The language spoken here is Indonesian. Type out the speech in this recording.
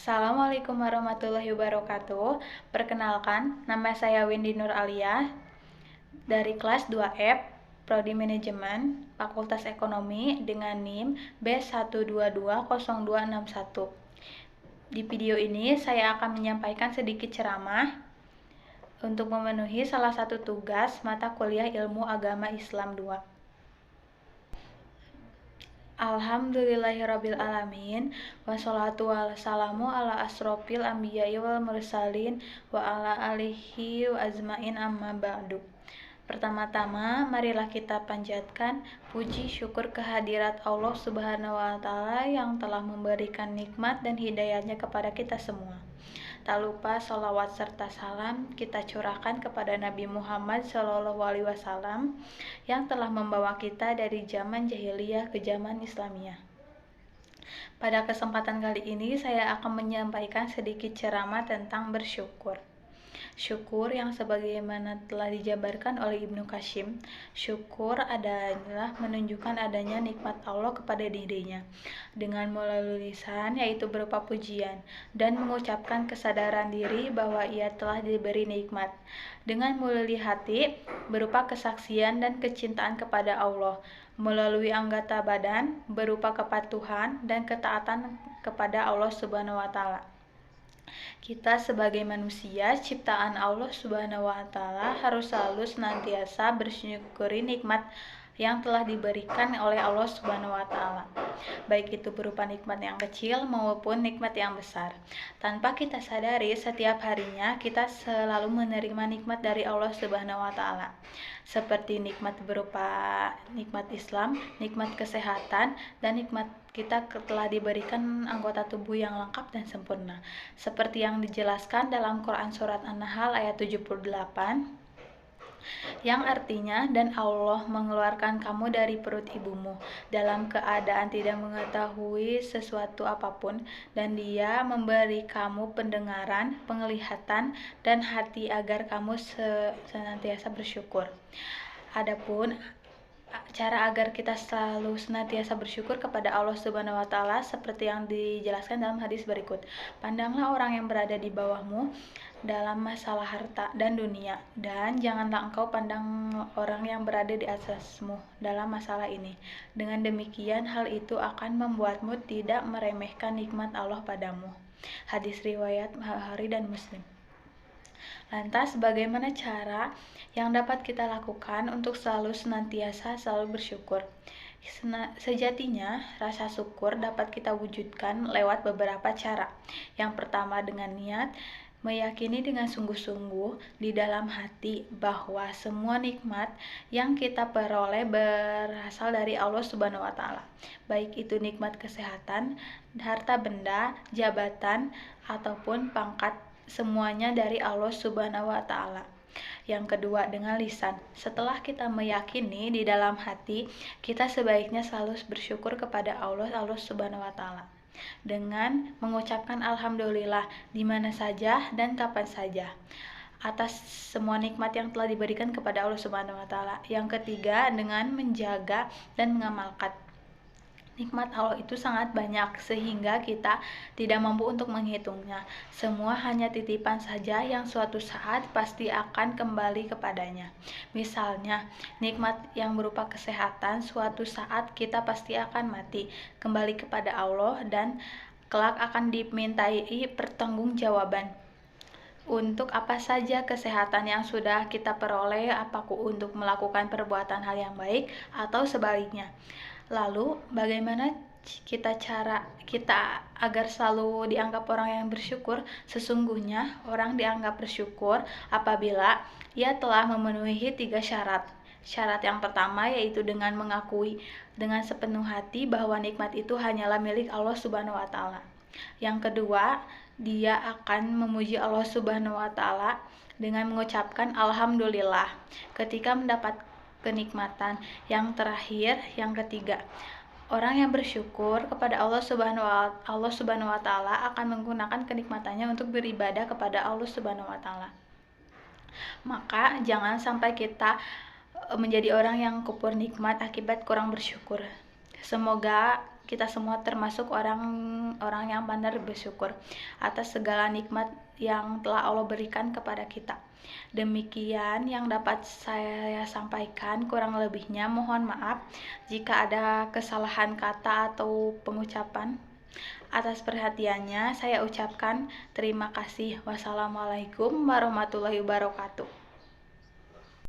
Assalamualaikum warahmatullahi wabarakatuh. Perkenalkan, nama saya Windy Nur Alia dari kelas 2F, Prodi Manajemen, Fakultas Ekonomi dengan NIM B1220261. Di video ini saya akan menyampaikan sedikit ceramah untuk memenuhi salah satu tugas mata kuliah Ilmu Agama Islam 2. Alhamdulillahirabbil alamin wassalatu wassalamu ala asrofil anbiya'i wal mursalin wa ala alihi wa azmain amma ba'du. Pertama-tama, marilah kita panjatkan puji syukur kehadirat Allah Subhanahu wa Ta'ala yang telah memberikan nikmat dan hidayahnya kepada kita semua. Tak lupa sholawat serta salam kita curahkan kepada Nabi Muhammad SAW yang telah membawa kita dari zaman jahiliyah ke zaman Islamiyah. Pada kesempatan kali ini saya akan menyampaikan sedikit ceramah tentang bersyukur. Syukur yang sebagaimana telah dijabarkan oleh Ibnu Qasim, syukur adalah menunjukkan adanya nikmat Allah kepada dirinya dengan melalui lisan, yaitu berupa pujian, dan mengucapkan kesadaran diri bahwa ia telah diberi nikmat dengan melalui hati berupa kesaksian dan kecintaan kepada Allah, melalui anggota badan berupa kepatuhan dan ketaatan kepada Allah Subhanahu wa Ta'ala. Kita sebagai manusia ciptaan Allah Subhanahu wa Ta'ala harus selalu senantiasa bersyukuri nikmat yang telah diberikan oleh Allah Subhanahu wa Ta'ala, baik itu berupa nikmat yang kecil maupun nikmat yang besar. Tanpa kita sadari, setiap harinya kita selalu menerima nikmat dari Allah Subhanahu wa Ta'ala, seperti nikmat berupa nikmat Islam, nikmat kesehatan, dan nikmat kita telah diberikan anggota tubuh yang lengkap dan sempurna, seperti yang dijelaskan dalam Quran Surat An-Nahl ayat 78, yang artinya, dan Allah mengeluarkan kamu dari perut ibumu dalam keadaan tidak mengetahui sesuatu apapun, dan Dia memberi kamu pendengaran, penglihatan, dan hati agar kamu senantiasa bersyukur. Adapun cara agar kita selalu senantiasa bersyukur kepada Allah Subhanahu wa Ta'ala seperti yang dijelaskan dalam hadis berikut. Pandanglah orang yang berada di bawahmu dalam masalah harta dan dunia, dan janganlah engkau pandang orang yang berada di atasmu dalam masalah ini. Dengan demikian, hal itu akan membuatmu tidak meremehkan nikmat Allah padamu. Hadis riwayat Bukhari dan Muslim. Lantas, bagaimana cara yang dapat kita lakukan untuk senantiasa bersyukur? Sejatinya, rasa syukur dapat kita wujudkan lewat beberapa cara. Yang pertama, dengan niat, meyakini dengan sungguh-sungguh di dalam hati bahwa semua nikmat yang kita peroleh berasal dari Allah Subhanahu wa Ta'ala, baik itu nikmat kesehatan, harta benda, jabatan, ataupun pangkat, semuanya dari Allah Subhanahu wa Ta'ala. Yang kedua, dengan lisan. Setelah kita meyakini di dalam hati, kita sebaiknya selalu bersyukur kepada Allah Subhanahu wa Ta'ala dengan mengucapkan alhamdulillah di mana saja dan kapan saja atas semua nikmat yang telah diberikan kepada Allah Subhanahu wa Ta'ala. Yang ketiga, dengan menjaga dan mengamalkan. Nikmat Allah itu sangat banyak sehingga kita tidak mampu untuk menghitungnya. Semua hanya titipan saja yang suatu saat pasti akan kembali kepadanya. Misalnya, nikmat yang berupa kesehatan, suatu saat kita pasti akan mati, kembali kepada Allah, dan kelak akan dimintai pertanggungjawaban untuk apa saja kesehatan yang sudah kita peroleh, apakah untuk melakukan perbuatan hal yang baik atau sebaliknya. Lalu, bagaimana cara kita agar selalu dianggap orang yang bersyukur? Sesungguhnya, orang dianggap bersyukur apabila ia telah memenuhi 3 syarat. Syarat yang pertama yaitu dengan mengakui dengan sepenuh hati bahwa nikmat itu hanyalah milik Allah Subhanahu wa Ta'ala. Yang kedua, dia akan memuji Allah Subhanahu wa Ta'ala dengan mengucapkan alhamdulillah ketika mendapat kenikmatan. Yang terakhir, yang ketiga, orang yang bersyukur kepada Allah Subhanahu wa Ta'ala akan menggunakan kenikmatannya untuk beribadah kepada Allah Subhanahu wa Ta'ala. Maka jangan sampai kita menjadi orang yang kufur nikmat akibat kurang bersyukur. Semoga kita semua termasuk orang-orang yang pandai bersyukur atas segala nikmat yang telah Allah berikan kepada kita. Demikian yang dapat saya sampaikan, kurang lebihnya mohon maaf jika ada kesalahan kata atau pengucapan. Atas perhatiannya saya ucapkan terima kasih. Wassalamualaikum warahmatullahi wabarakatuh.